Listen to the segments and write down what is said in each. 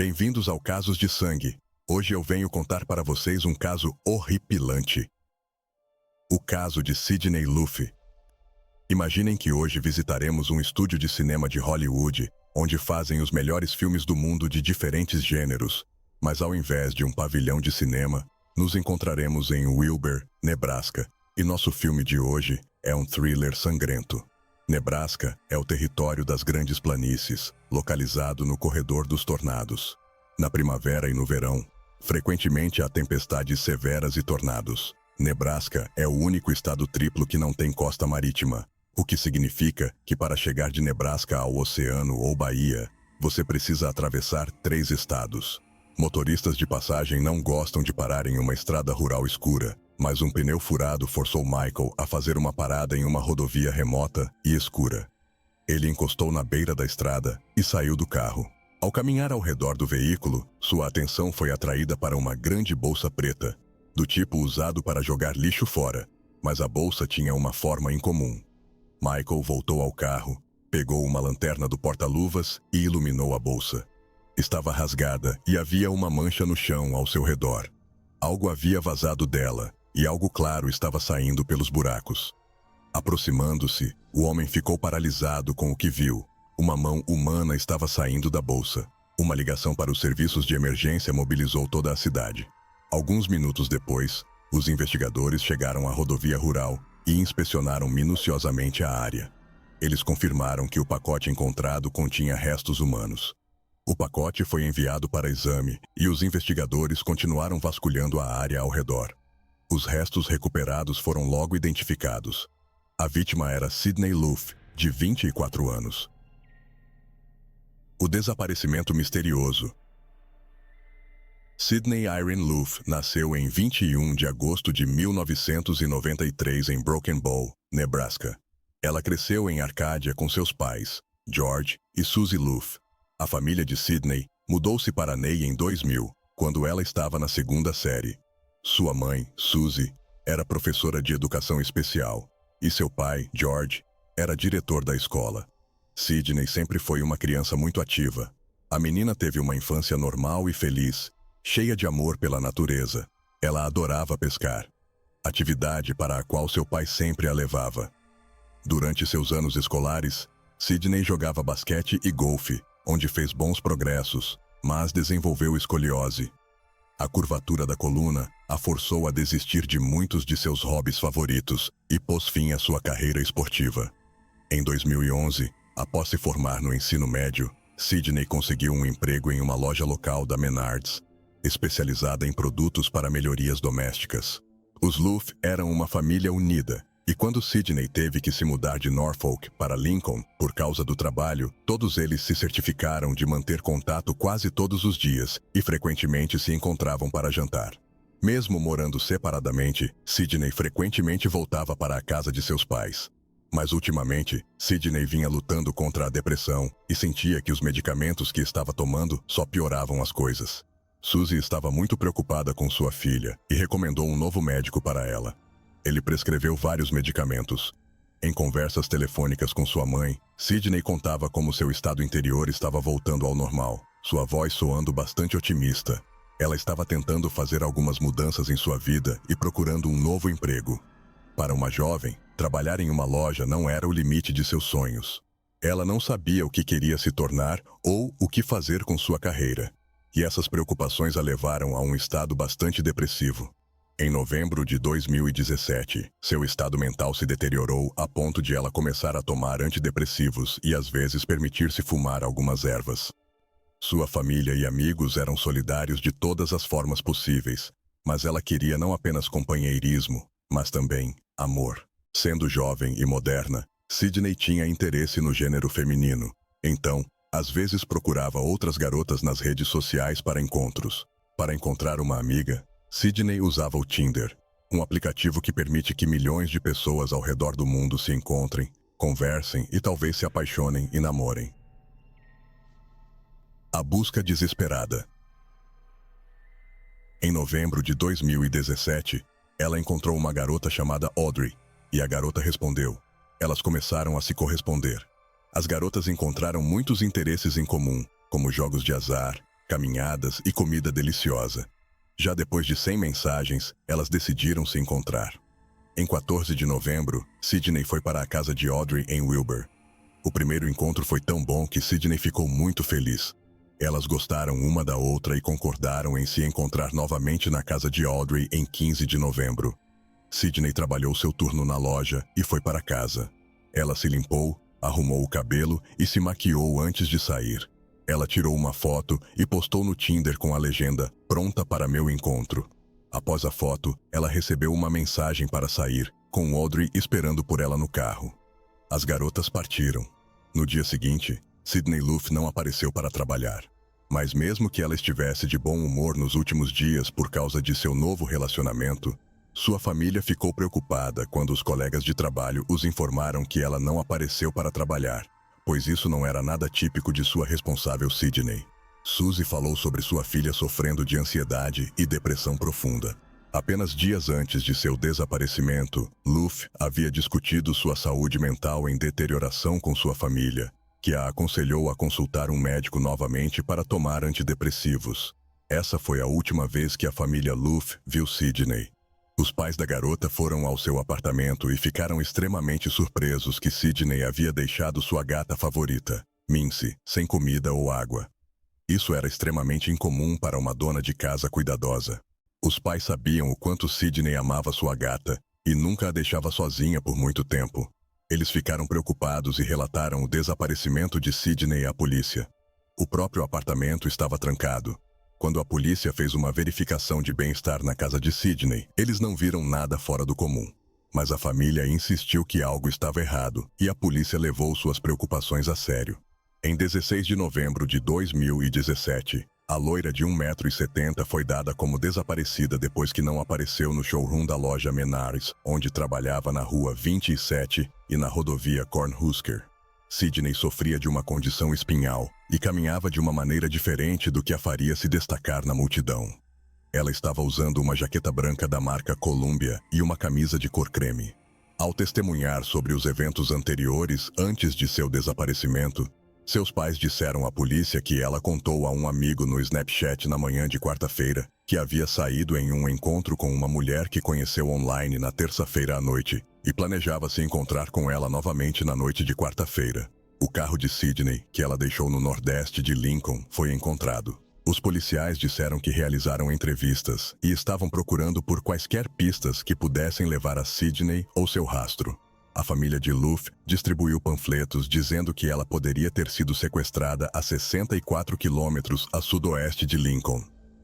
Bem-vindos ao Casos de Sangue. Hoje eu venho contar para vocês um caso horripilante. O caso de Sidney Luff. Imaginem que hoje visitaremos um estúdio de cinema de Hollywood, onde fazem os melhores filmes do mundo de diferentes gêneros, mas ao invés de um pavilhão de cinema, nos encontraremos em Wilber, Nebraska, e nosso filme de hoje é um thriller sangrento. Nebraska é o território das Grandes Planícies, localizado no corredor dos tornados. Na primavera e no verão, frequentemente há tempestades severas e tornados. Nebraska é o único estado triplo que não tem costa marítima, o que significa que para chegar de Nebraska ao oceano ou baía, você precisa atravessar 3 estados. Motoristas de passagem não gostam de parar em uma estrada rural escura, mas um pneu furado forçou Michael a fazer uma parada em uma rodovia remota e escura. Ele encostou na beira da estrada e saiu do carro. Ao caminhar ao redor do veículo, sua atenção foi atraída para uma grande bolsa preta, do tipo usado para jogar lixo fora, mas a bolsa tinha uma forma incomum. Michael voltou ao carro, pegou uma lanterna do porta-luvas e iluminou a bolsa. Estava rasgada e havia uma mancha no chão ao seu redor. Algo havia vazado dela, e algo claro estava saindo pelos buracos. Aproximando-se, o homem ficou paralisado com o que viu. Uma mão humana estava saindo da bolsa. Uma ligação para os serviços de emergência mobilizou toda a cidade. Alguns minutos depois, os investigadores chegaram à rodovia rural e inspecionaram minuciosamente a área. Eles confirmaram que o pacote encontrado continha restos humanos. O pacote foi enviado para exame e os investigadores continuaram vasculhando a área ao redor. Os restos recuperados foram logo identificados. A vítima era Sidney Luff, de 24 anos. O desaparecimento misterioso. Sidney Irene Luff nasceu em 21 de agosto de 1993 em Broken Bow, Nebraska. Ela cresceu em Arcádia com seus pais, George e Susie Luff. A família de Sidney mudou-se para Ney em 2000, quando ela estava na 2ª série. Sua mãe, Susie, era professora de educação especial, e seu pai, George, era diretor da escola. Sidney sempre foi uma criança muito ativa. A menina teve uma infância normal e feliz, cheia de amor pela natureza. Ela adorava pescar, atividade para a qual seu pai sempre a levava. Durante seus anos escolares, Sidney jogava basquete e golfe, onde fez bons progressos, mas desenvolveu escoliose. A curvatura da coluna a forçou a desistir de muitos de seus hobbies favoritos e pôs fim à sua carreira esportiva. Em 2011, após se formar no ensino médio, Sidney conseguiu um emprego em uma loja local da Menards, especializada em produtos para melhorias domésticas. Os Luff eram uma família unida, e quando Sidney teve que se mudar de Norfolk para Lincoln por causa do trabalho, todos eles se certificaram de manter contato quase todos os dias e frequentemente se encontravam para jantar. Mesmo morando separadamente, Sidney frequentemente voltava para a casa de seus pais. Mas ultimamente, Sidney vinha lutando contra a depressão e sentia que os medicamentos que estava tomando só pioravam as coisas. Susie estava muito preocupada com sua filha e recomendou um novo médico para ela. Ele prescreveu vários medicamentos. Em conversas telefônicas com sua mãe, Sidney contava como seu estado interior estava voltando ao normal, sua voz soando bastante otimista. Ela estava tentando fazer algumas mudanças em sua vida e procurando um novo emprego. Para uma jovem, trabalhar em uma loja não era o limite de seus sonhos. Ela não sabia o que queria se tornar ou o que fazer com sua carreira. E essas preocupações a levaram a um estado bastante depressivo. Em novembro de 2017, seu estado mental se deteriorou a ponto de ela começar a tomar antidepressivos e às vezes permitir-se fumar algumas ervas. Sua família e amigos eram solidários de todas as formas possíveis, mas ela queria não apenas companheirismo, mas também amor. Sendo jovem e moderna, Sidney tinha interesse no gênero feminino, então, às vezes procurava outras garotas nas redes sociais para encontros. Para encontrar uma amiga, Sidney usava o Tinder, um aplicativo que permite que milhões de pessoas ao redor do mundo se encontrem, conversem e talvez se apaixonem e namorem. A busca desesperada. Em novembro de 2017, ela encontrou uma garota chamada Audrey, e a garota respondeu. Elas começaram a se corresponder. As garotas encontraram muitos interesses em comum, como jogos de azar, caminhadas e comida deliciosa. Já depois de 100 mensagens, elas decidiram se encontrar. Em 14 de novembro, Sydney foi para a casa de Audrey em Wilbur. O primeiro encontro foi tão bom que Sydney ficou muito feliz. Elas gostaram uma da outra e concordaram em se encontrar novamente na casa de Audrey em 15 de novembro. Sydney trabalhou seu turno na loja e foi para casa. Ela se limpou, arrumou o cabelo e se maquiou antes de sair. Ela tirou uma foto e postou no Tinder com a legenda "Pronta para meu encontro". Após a foto, ela recebeu uma mensagem para sair, com Audrey esperando por ela no carro. As garotas partiram. No dia seguinte, Sydney Luff não apareceu para trabalhar. Mas mesmo que ela estivesse de bom humor nos últimos dias por causa de seu novo relacionamento, sua família ficou preocupada quando os colegas de trabalho os informaram que ela não apareceu para trabalhar, pois isso não era nada típico de sua responsável Sydney. Suzy falou sobre sua filha sofrendo de ansiedade e depressão profunda. Apenas dias antes de seu desaparecimento, Luff havia discutido sua saúde mental em deterioração com sua família, que a aconselhou a consultar um médico novamente para tomar antidepressivos. Essa foi a última vez que a família Luff viu Sydney. Os pais da garota foram ao seu apartamento e ficaram extremamente surpresos que Sydney havia deixado sua gata favorita, Mincy, sem comida ou água. Isso era extremamente incomum para uma dona de casa cuidadosa. Os pais sabiam o quanto Sydney amava sua gata e nunca a deixava sozinha por muito tempo. Eles ficaram preocupados e relataram o desaparecimento de Sydney à polícia. O próprio apartamento estava trancado. Quando a polícia fez uma verificação de bem-estar na casa de Sydney, eles não viram nada fora do comum. Mas a família insistiu que algo estava errado e a polícia levou suas preocupações a sério. Em 16 de novembro de 2017, a loira de 1,70 m foi dada como desaparecida depois que não apareceu no showroom da loja Menards, onde trabalhava na rua 27 e na rodovia Cornhusker. Sydney sofria de uma condição espinhal e caminhava de uma maneira diferente do que a faria se destacar na multidão. Ela estava usando uma jaqueta branca da marca Columbia e uma camisa de cor creme. Ao testemunhar sobre os eventos anteriores antes de seu desaparecimento, seus pais disseram à polícia que ela contou a um amigo no Snapchat na manhã de quarta-feira que havia saído em um encontro com uma mulher que conheceu online na terça-feira à noite e planejava se encontrar com ela novamente na noite de quarta-feira. O carro de Sydney, que ela deixou no nordeste de Lincoln, foi encontrado. Os policiais disseram que realizaram entrevistas e estavam procurando por quaisquer pistas que pudessem levar a Sydney ou seu rastro. A família de Luff distribuiu panfletos dizendo que ela poderia ter sido sequestrada a 64 quilômetros a sudoeste de Lincoln,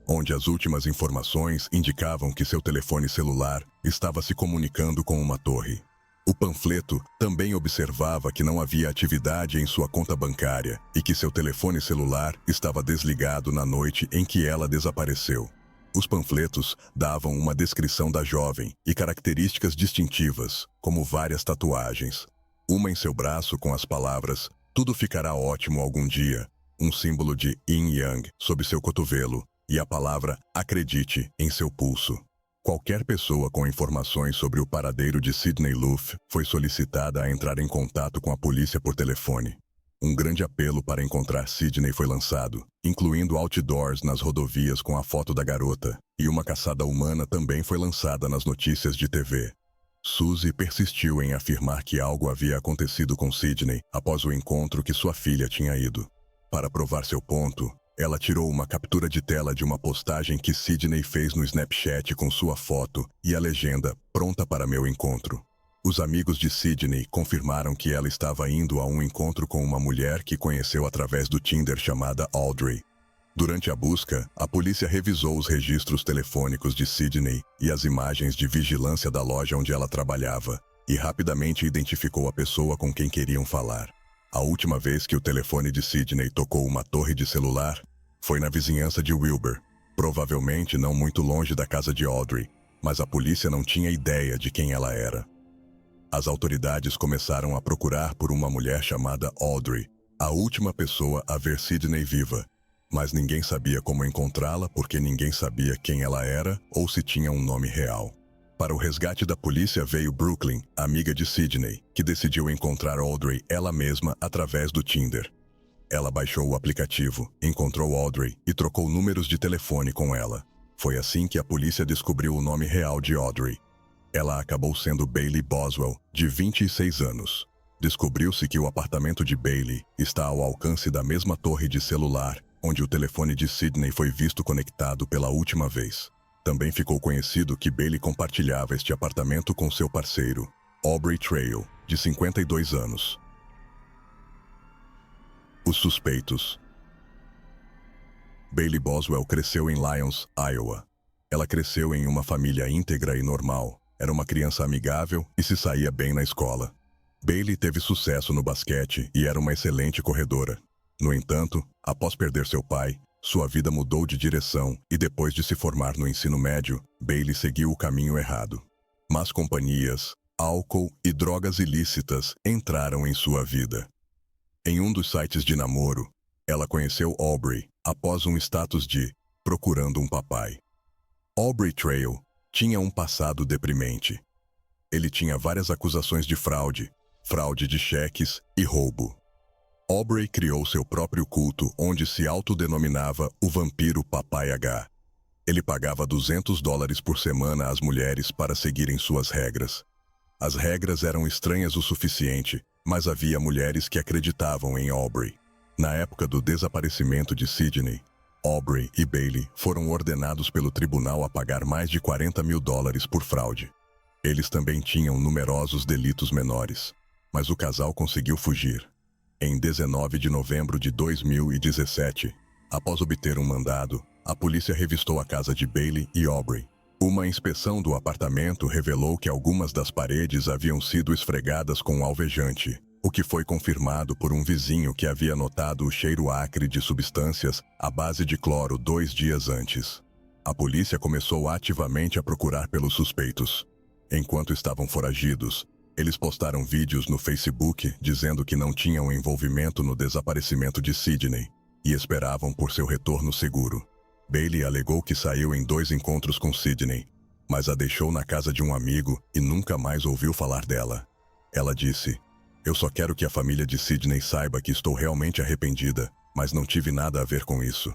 onde as últimas informações indicavam que seu telefone celular estava se comunicando com uma torre. O panfleto também observava que não havia atividade em sua conta bancária e que seu telefone celular estava desligado na noite em que ela desapareceu. Os panfletos davam uma descrição da jovem e características distintivas, como várias tatuagens. Uma em seu braço com as palavras "Tudo ficará ótimo algum dia", um símbolo de Yin Yang sob seu cotovelo e a palavra "Acredite" em seu pulso. Qualquer pessoa com informações sobre o paradeiro de Sydney Luff foi solicitada a entrar em contato com a polícia por telefone. Um grande apelo para encontrar Sydney foi lançado, incluindo outdoors nas rodovias com a foto da garota, e uma caçada humana também foi lançada nas notícias de TV. Suzy persistiu em afirmar que algo havia acontecido com Sydney após o encontro que sua filha tinha ido. Para provar seu ponto, ela tirou uma captura de tela de uma postagem que Sydney fez no Snapchat com sua foto e a legenda "Pronta para meu encontro". Os amigos de Sydney confirmaram que ela estava indo a um encontro com uma mulher que conheceu através do Tinder chamada Audrey. Durante a busca, a polícia revisou os registros telefônicos de Sydney e as imagens de vigilância da loja onde ela trabalhava, e rapidamente identificou a pessoa com quem queriam falar. A última vez que o telefone de Sydney tocou uma torre de celular foi na vizinhança de Wilbur, provavelmente não muito longe da casa de Audrey, mas a polícia não tinha ideia de quem ela era. As autoridades começaram a procurar por uma mulher chamada Audrey, a última pessoa a ver Sydney viva, mas ninguém sabia como encontrá-la porque ninguém sabia quem ela era ou se tinha um nome real. Para o resgate da polícia veio Brooklyn, amiga de Sydney, que decidiu encontrar Audrey ela mesma através do Tinder. Ela baixou o aplicativo, encontrou Audrey e trocou números de telefone com ela. Foi assim que a polícia descobriu o nome real de Audrey. Ela acabou sendo Bailey Boswell, de 26 anos. Descobriu-se que o apartamento de Bailey está ao alcance da mesma torre de celular, onde o telefone de Sidney foi visto conectado pela última vez. Também ficou conhecido que Bailey compartilhava este apartamento com seu parceiro, Aubrey Trail, de 52 anos. Os suspeitos. Bailey Boswell cresceu em Lyons, Iowa. Ela cresceu em uma família íntegra e normal. Era uma criança amigável e se saía bem na escola. Bailey teve sucesso no basquete e era uma excelente corredora. No entanto, após perder seu pai, sua vida mudou de direção e depois de se formar no ensino médio, Bailey seguiu o caminho errado. Más companhias, álcool e drogas ilícitas entraram em sua vida. Em um dos sites de namoro, ela conheceu Aubrey após um status de procurando um papai. Aubrey Trail tinha um passado deprimente. Ele tinha várias acusações de fraude de cheques e roubo. Aubrey criou seu próprio culto onde se autodenominava o Vampiro Papai H. Ele pagava $200 por semana às mulheres para seguirem suas regras. As regras eram estranhas o suficiente, mas havia mulheres que acreditavam em Aubrey. Na época do desaparecimento de Sidney, Aubrey e Bailey foram ordenados pelo tribunal a pagar mais de $40 mil por fraude. Eles também tinham numerosos delitos menores, mas o casal conseguiu fugir. Em 19 de novembro de 2017, após obter um mandado, a polícia revistou a casa de Bailey e Aubrey. Uma inspeção do apartamento revelou que algumas das paredes haviam sido esfregadas com alvejante, o que foi confirmado por um vizinho que havia notado o cheiro acre de substâncias à base de cloro 2 dias antes. A polícia começou ativamente a procurar pelos suspeitos. Enquanto estavam foragidos, eles postaram vídeos no Facebook dizendo que não tinham envolvimento no desaparecimento de Sidney e esperavam por seu retorno seguro. Bailey alegou que saiu em 2 encontros com Sidney, mas a deixou na casa de um amigo e nunca mais ouviu falar dela. Ela disse: "Eu só quero que a família de Sidney saiba que estou realmente arrependida, mas não tive nada a ver com isso.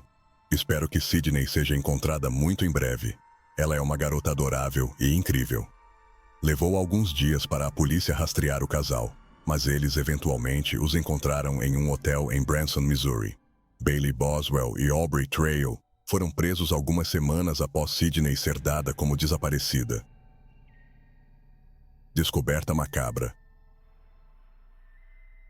Espero que Sidney seja encontrada muito em breve. Ela é uma garota adorável e incrível." Levou alguns dias para a polícia rastrear o casal, mas eles eventualmente os encontraram em um hotel em Branson, Missouri. Bailey Boswell e Aubrey Trail foram presos algumas semanas após Sidney ser dada como desaparecida. Descoberta macabra.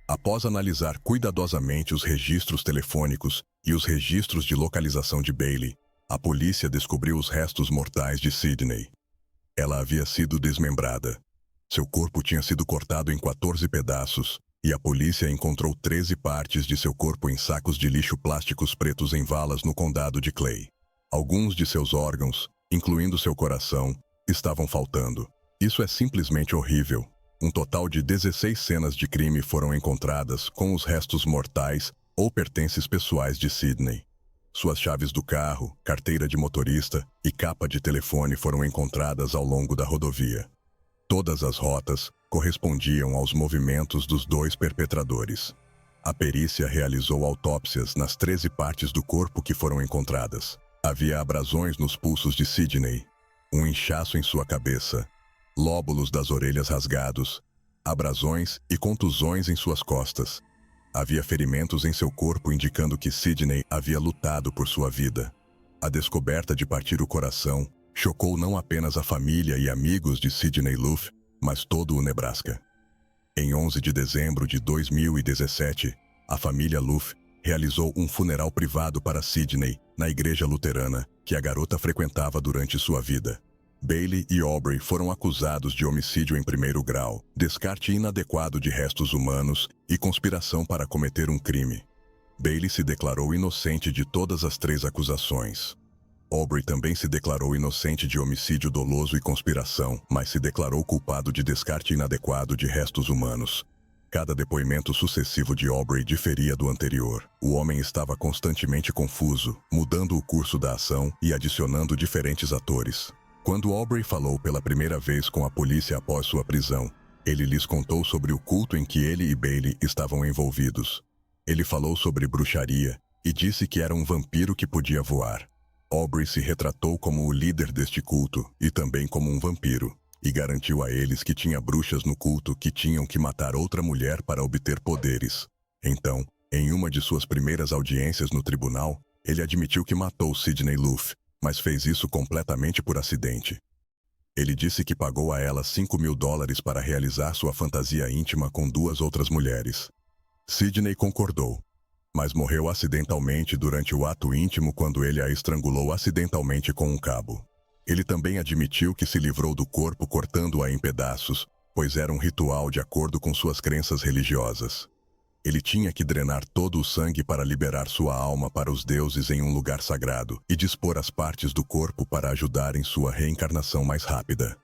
Após analisar cuidadosamente os registros telefônicos e os registros de localização de Bailey, a polícia descobriu os restos mortais de Sidney. Ela havia sido desmembrada. Seu corpo tinha sido cortado em 14 pedaços e a polícia encontrou 13 partes de seu corpo em sacos de lixo plásticos pretos em valas no condado de Clay. Alguns de seus órgãos, incluindo seu coração, estavam faltando. Isso é simplesmente horrível. Um total de 16 cenas de crime foram encontradas com os restos mortais ou pertences pessoais de Sidney. Suas chaves do carro, carteira de motorista e capa de telefone foram encontradas ao longo da rodovia. Todas as rotas correspondiam aos movimentos dos 2 perpetradores. A perícia realizou autópsias nas 13 partes do corpo que foram encontradas. Havia abrasões nos pulsos de Sidney, um inchaço em sua cabeça, lóbulos das orelhas rasgados, abrasões e contusões em suas costas. Havia ferimentos em seu corpo indicando que Sidney havia lutado por sua vida. A descoberta de partir o coração chocou não apenas a família e amigos de Sidney Luff, mas todo o Nebraska. Em 11 de dezembro de 2017, a família Luff realizou um funeral privado para Sidney na igreja luterana que a garota frequentava durante sua vida. Bailey e Aubrey foram acusados de homicídio em 1º grau, descarte inadequado de restos humanos e conspiração para cometer um crime. Bailey se declarou inocente de todas as 3 acusações. Aubrey também se declarou inocente de homicídio doloso e conspiração, mas se declarou culpado de descarte inadequado de restos humanos. Cada depoimento sucessivo de Aubrey diferia do anterior. O homem estava constantemente confuso, mudando o curso da ação e adicionando diferentes atores. Quando Aubrey falou pela primeira vez com a polícia após sua prisão, ele lhes contou sobre o culto em que ele e Bailey estavam envolvidos. Ele falou sobre bruxaria e disse que era um vampiro que podia voar. Aubrey se retratou como o líder deste culto e também como um vampiro, e garantiu a eles que tinha bruxas no culto que tinham que matar outra mulher para obter poderes. Então, em uma de suas primeiras audiências no tribunal, ele admitiu que matou Sidney Luff, mas fez isso completamente por acidente. Ele disse que pagou a ela $5.000 para realizar sua fantasia íntima com 2 outras mulheres. Sidney concordou, mas morreu acidentalmente durante o ato íntimo quando ele a estrangulou acidentalmente com um cabo. Ele também admitiu que se livrou do corpo cortando-a em pedaços, pois era um ritual de acordo com suas crenças religiosas. Ele tinha que drenar todo o sangue para liberar sua alma para os deuses em um lugar sagrado e dispor as partes do corpo para ajudar em sua reencarnação mais rápida.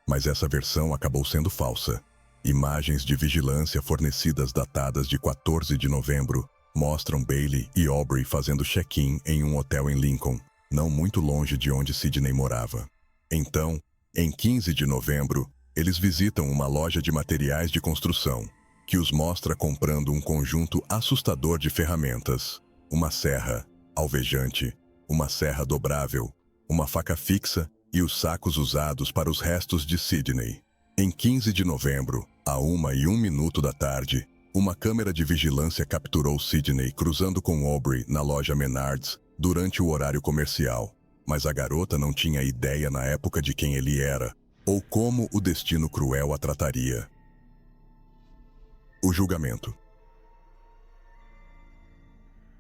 Mas essa versão acabou sendo falsa. Imagens de vigilância fornecidas datadas de 14 de novembro mostram Bailey e Aubrey fazendo check-in em um hotel em Lincoln, não muito longe de onde Sidney morava. Então, em 15 de novembro, eles visitam uma loja de materiais de construção, que os mostra comprando um conjunto assustador de ferramentas: uma serra alvejante, uma serra dobrável, uma faca fixa e os sacos usados para os restos de Sidney. Em 15 de novembro, à 1:01 da tarde, uma câmera de vigilância capturou Sidney cruzando com Aubrey na loja Menards durante o horário comercial, mas a garota não tinha ideia na época de quem ele era ou como o destino cruel a trataria. O julgamento.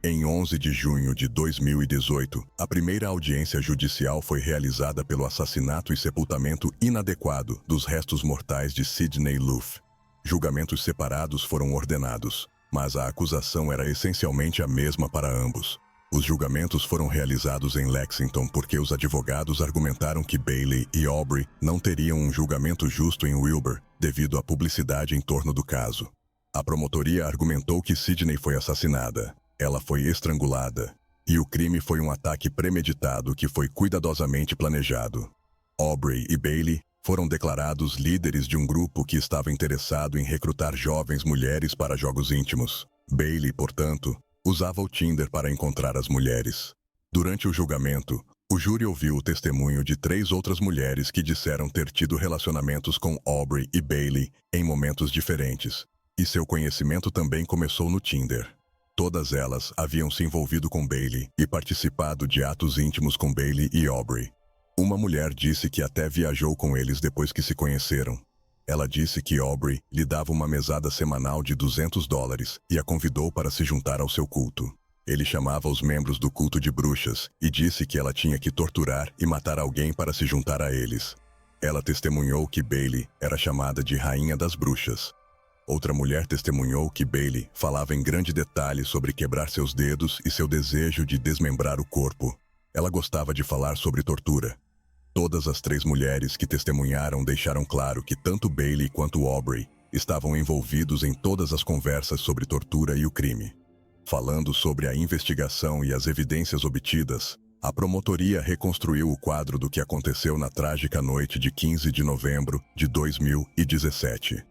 Em 11 de junho de 2018, a primeira audiência judicial foi realizada pelo assassinato e sepultamento inadequado dos restos mortais de Sidney Luff. Julgamentos separados foram ordenados, mas a acusação era essencialmente a mesma para ambos. Os julgamentos foram realizados em Lexington porque os advogados argumentaram que Bailey e Aubrey não teriam um julgamento justo em Wilbur devido à publicidade em torno do caso. A promotoria argumentou que Sidney foi assassinada, ela foi estrangulada, e o crime foi um ataque premeditado que foi cuidadosamente planejado. Aubrey e Bailey foram declarados líderes de um grupo que estava interessado em recrutar jovens mulheres para jogos íntimos. Bailey, portanto, usava o Tinder para encontrar as mulheres. Durante o julgamento, o júri ouviu o testemunho de 3 outras mulheres que disseram ter tido relacionamentos com Aubrey e Bailey em momentos diferentes, e seu conhecimento também começou no Tinder. Todas elas haviam se envolvido com Bailey e participado de atos íntimos com Bailey e Aubrey. Uma mulher disse que até viajou com eles depois que se conheceram. Ela disse que Aubrey lhe dava uma mesada semanal de $200 e a convidou para se juntar ao seu culto. Ele chamava os membros do culto de bruxas e disse que ela tinha que torturar e matar alguém para se juntar a eles. Ela testemunhou que Bailey era chamada de Rainha das Bruxas. Outra mulher testemunhou que Bailey falava em grande detalhe sobre quebrar seus dedos e seu desejo de desmembrar o corpo. Ela gostava de falar sobre tortura. Todas as 3 mulheres que testemunharam deixaram claro que tanto Bailey quanto Aubrey estavam envolvidos em todas as conversas sobre tortura e o crime. Falando sobre a investigação e as evidências obtidas, a promotoria reconstruiu o quadro do que aconteceu na trágica noite de 15 de novembro de 2017.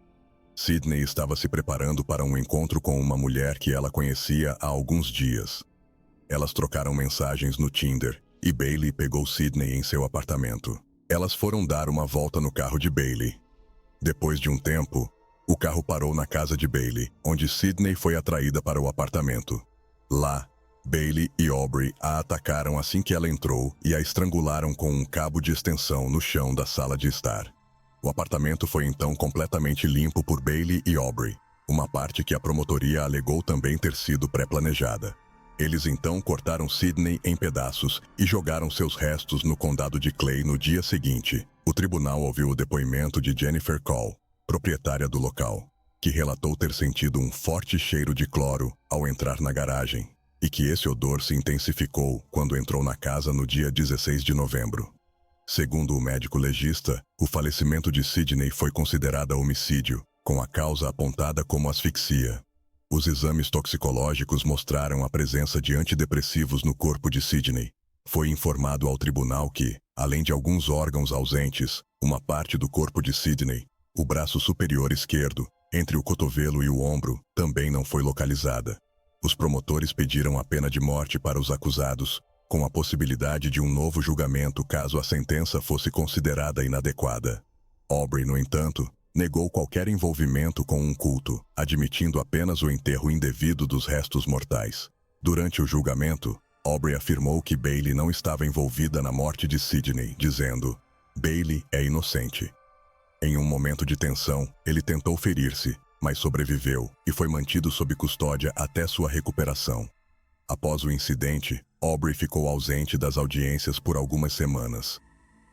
Sidney estava se preparando para um encontro com uma mulher que ela conhecia há alguns dias. Elas trocaram mensagens no Tinder e Bailey pegou Sidney em seu apartamento. Elas foram dar uma volta no carro de Bailey. Depois de um tempo, o carro parou na casa de Bailey, onde Sidney foi atraída para o apartamento. Lá, Bailey e Aubrey a atacaram assim que ela entrou e a estrangularam com um cabo de extensão no chão da sala de estar. O apartamento foi então completamente limpo por Bailey e Aubrey, uma parte que a promotoria alegou também ter sido pré-planejada. Eles então cortaram Sidney em pedaços e jogaram seus restos no condado de Clay no dia seguinte. O tribunal ouviu o depoimento de Jennifer Cole, proprietária do local, que relatou ter sentido um forte cheiro de cloro ao entrar na garagem, e que esse odor se intensificou quando entrou na casa no dia 16 de novembro. Segundo o médico legista, o falecimento de Sidney foi considerado homicídio, com a causa apontada como asfixia. Os exames toxicológicos mostraram a presença de antidepressivos no corpo de Sidney. Foi informado ao tribunal que, além de alguns órgãos ausentes, uma parte do corpo de Sidney, o braço superior esquerdo, entre o cotovelo e o ombro, também não foi localizada. Os promotores pediram a pena de morte para os acusados, com a possibilidade de um novo julgamento caso a sentença fosse considerada inadequada. Aubrey, no entanto, negou qualquer envolvimento com um culto, admitindo apenas o enterro indevido dos restos mortais. Durante o julgamento, Aubrey afirmou que Bailey não estava envolvida na morte de Sidney, dizendo: "Bailey é inocente." Em um momento de tensão, ele tentou ferir-se, mas sobreviveu e foi mantido sob custódia até sua recuperação. Após o incidente, Aubrey ficou ausente das audiências por algumas semanas.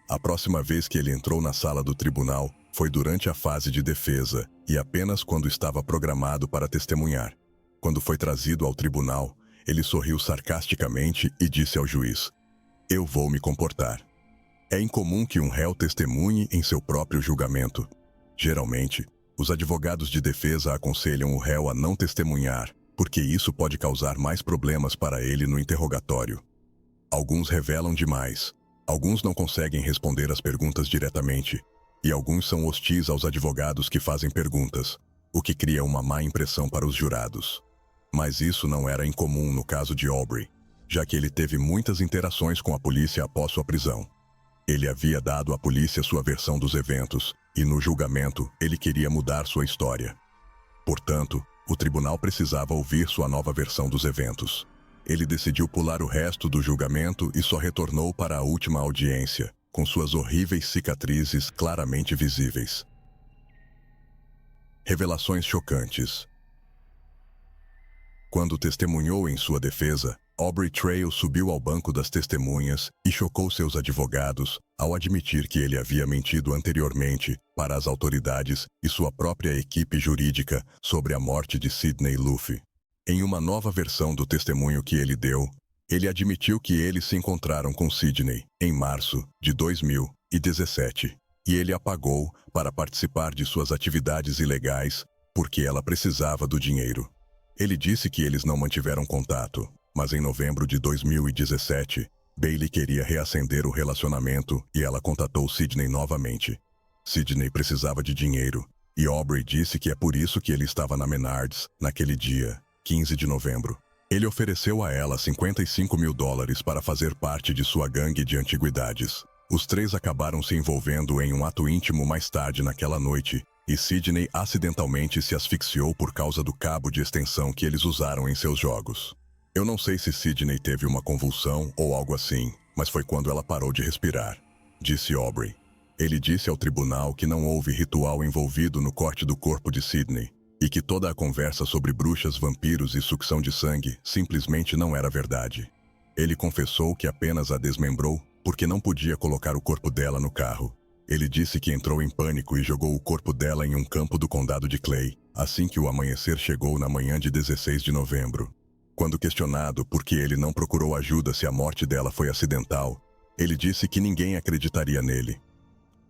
A próxima vez que ele entrou na sala do tribunal foi durante a fase de defesa e apenas quando estava programado para testemunhar. Quando foi trazido ao tribunal, ele sorriu sarcasticamente e disse ao juiz: "Eu vou me comportar." É incomum que um réu testemunhe em seu próprio julgamento. Geralmente, os advogados de defesa aconselham o réu a não testemunhar, porque isso pode causar mais problemas para ele no interrogatório. Alguns revelam demais, alguns não conseguem responder as perguntas diretamente, e alguns são hostis aos advogados que fazem perguntas, o que cria uma má impressão para os jurados. Mas isso não era incomum no caso de Aubrey, já que ele teve muitas interações com a polícia após sua prisão. Ele havia dado à polícia sua versão dos eventos, e no julgamento ele queria mudar sua história. Portanto, o tribunal precisava ouvir sua nova versão dos eventos. Ele decidiu pular o resto do julgamento e só retornou para a última audiência, com suas horríveis cicatrizes claramente visíveis. Revelações chocantes. Quando testemunhou em sua defesa, Aubrey Trail subiu ao banco das testemunhas e chocou seus advogados ao admitir que ele havia mentido anteriormente para as autoridades e sua própria equipe jurídica sobre a morte de Sidney Luff. Em uma nova versão do testemunho que ele deu, ele admitiu que eles se encontraram com Sidney em março de 2017 e ele a pagou para participar de suas atividades ilegais porque ela precisava do dinheiro. Ele disse que eles não mantiveram contato, mas em novembro de 2017, Bailey queria reacender o relacionamento e ela contatou Sidney novamente. Sidney precisava de dinheiro e Aubrey disse que é por isso que ele estava na Menards naquele dia, 15 de novembro. Ele ofereceu a ela $55 mil para fazer parte de sua gangue de antiguidades. Os três acabaram se envolvendo em um ato íntimo mais tarde naquela noite, e Sidney acidentalmente se asfixiou por causa do cabo de extensão que eles usaram em seus jogos. Eu não sei se Sidney teve uma convulsão ou algo assim, mas foi quando ela parou de respirar, disse Aubrey. Ele disse ao tribunal que não houve ritual envolvido no corte do corpo de Sidney, e que toda a conversa sobre bruxas, vampiros e sucção de sangue simplesmente não era verdade. Ele confessou que apenas a desmembrou porque não podia colocar o corpo dela no carro. Ele disse que entrou em pânico e jogou o corpo dela em um campo do condado de Clay, assim que o amanhecer chegou na manhã de 16 de novembro. Quando questionado por que ele não procurou ajuda se a morte dela foi acidental, ele disse que ninguém acreditaria nele.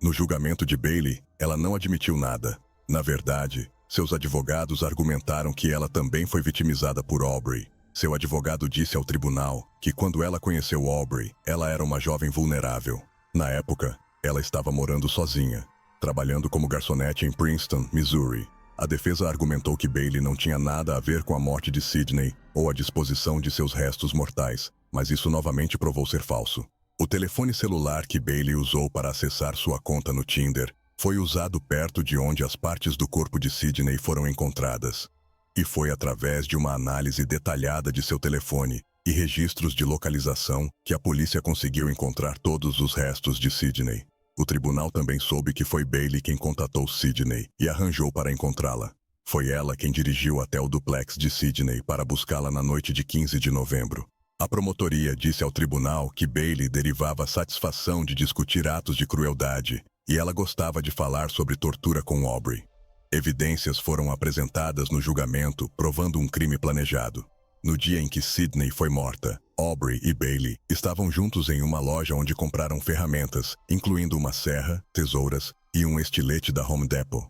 No julgamento de Bailey, ela não admitiu nada. Na verdade, seus advogados argumentaram que ela também foi vitimizada por Aubrey. Seu advogado disse ao tribunal que quando ela conheceu Aubrey, ela era uma jovem vulnerável. Na época, ela estava morando sozinha, trabalhando como garçonete em Princeton, Missouri. A defesa argumentou que Bailey não tinha nada a ver com a morte de Sidney ou a disposição de seus restos mortais, mas isso novamente provou ser falso. O telefone celular que Bailey usou para acessar sua conta no Tinder foi usado perto de onde as partes do corpo de Sidney foram encontradas. E foi através de uma análise detalhada de seu telefone e registros de localização que a polícia conseguiu encontrar todos os restos de Sidney. O tribunal também soube que foi Bailey quem contatou Sidney e arranjou para encontrá-la. Foi ela quem dirigiu até o duplex de Sidney para buscá-la na noite de 15 de novembro. A promotoria disse ao tribunal que Bailey derivava satisfação de discutir atos de crueldade e ela gostava de falar sobre tortura com Aubrey. Evidências foram apresentadas no julgamento provando um crime planejado. No dia em que Sidney foi morta, Aubrey e Bailey estavam juntos em uma loja onde compraram ferramentas, incluindo uma serra, tesouras e um estilete da Home Depot.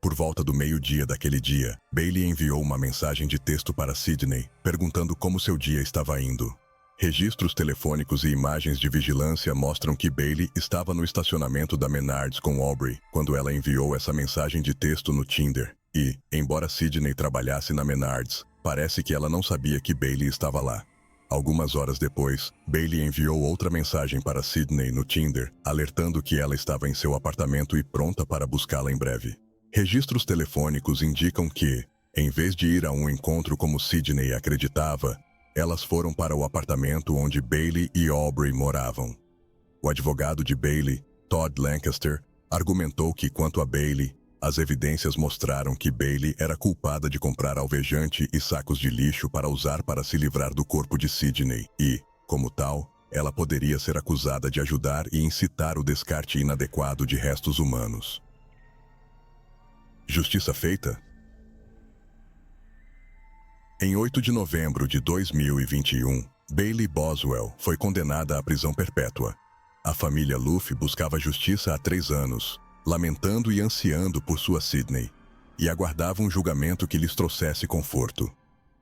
Por volta do meio-dia daquele dia, Bailey enviou uma mensagem de texto para Sidney, perguntando como seu dia estava indo. Registros telefônicos e imagens de vigilância mostram que Bailey estava no estacionamento da Menards com Aubrey quando ela enviou essa mensagem de texto no Tinder. E, embora Sidney trabalhasse na Menards, parece que ela não sabia que Bailey estava lá. Algumas horas depois, Bailey enviou outra mensagem para Sydney no Tinder, alertando que ela estava em seu apartamento e pronta para buscá-la em breve. Registros telefônicos indicam que, em vez de ir a um encontro como Sydney acreditava, elas foram para o apartamento onde Bailey e Aubrey moravam. O advogado de Bailey, Todd Lancaster, argumentou que, quanto a Bailey, as evidências mostraram que Bailey era culpada de comprar alvejante e sacos de lixo para usar para se livrar do corpo de Sydney e, como tal, ela poderia ser acusada de ajudar e incitar o descarte inadequado de restos humanos. Justiça feita? Em 8 de novembro de 2021, Bailey Boswell foi condenada à prisão perpétua. A família Luff buscava justiça há 3 anos, lamentando e ansiando por sua Sydney, e aguardava um julgamento que lhes trouxesse conforto.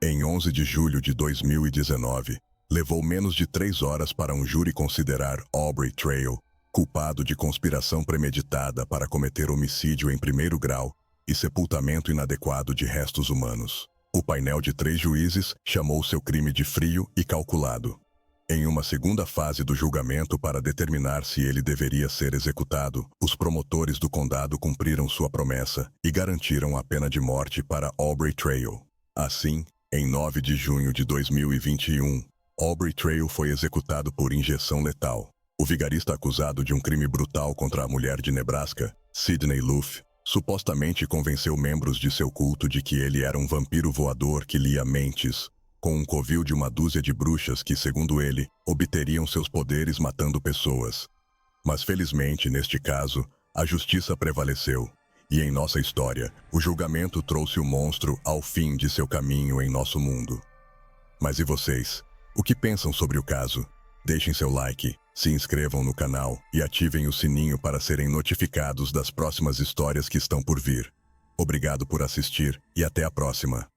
Em 11 de julho de 2019, levou menos de 3 horas para um júri considerar Aubrey Trail culpado de conspiração premeditada para cometer homicídio em primeiro grau e sepultamento inadequado de restos humanos. O painel de 3 juízes chamou seu crime de frio e calculado. Em uma segunda fase do julgamento para determinar se ele deveria ser executado, os promotores do condado cumpriram sua promessa e garantiram a pena de morte para Aubrey Trail. Assim, em 9 de junho de 2021, Aubrey Trail foi executado por injeção letal. O vigarista acusado de um crime brutal contra a mulher de Nebraska, Sydney Luff, supostamente convenceu membros de seu culto de que ele era um vampiro voador que lia mentes, com um covil de uma dúzia de bruxas que, segundo ele, obteriam seus poderes matando pessoas. Mas felizmente, neste caso, a justiça prevaleceu, e em nossa história, o julgamento trouxe o monstro ao fim de seu caminho em nosso mundo. Mas e vocês? O que pensam sobre o caso? Deixem seu like, se inscrevam no canal e ativem o sininho para serem notificados das próximas histórias que estão por vir. Obrigado por assistir e até a próxima.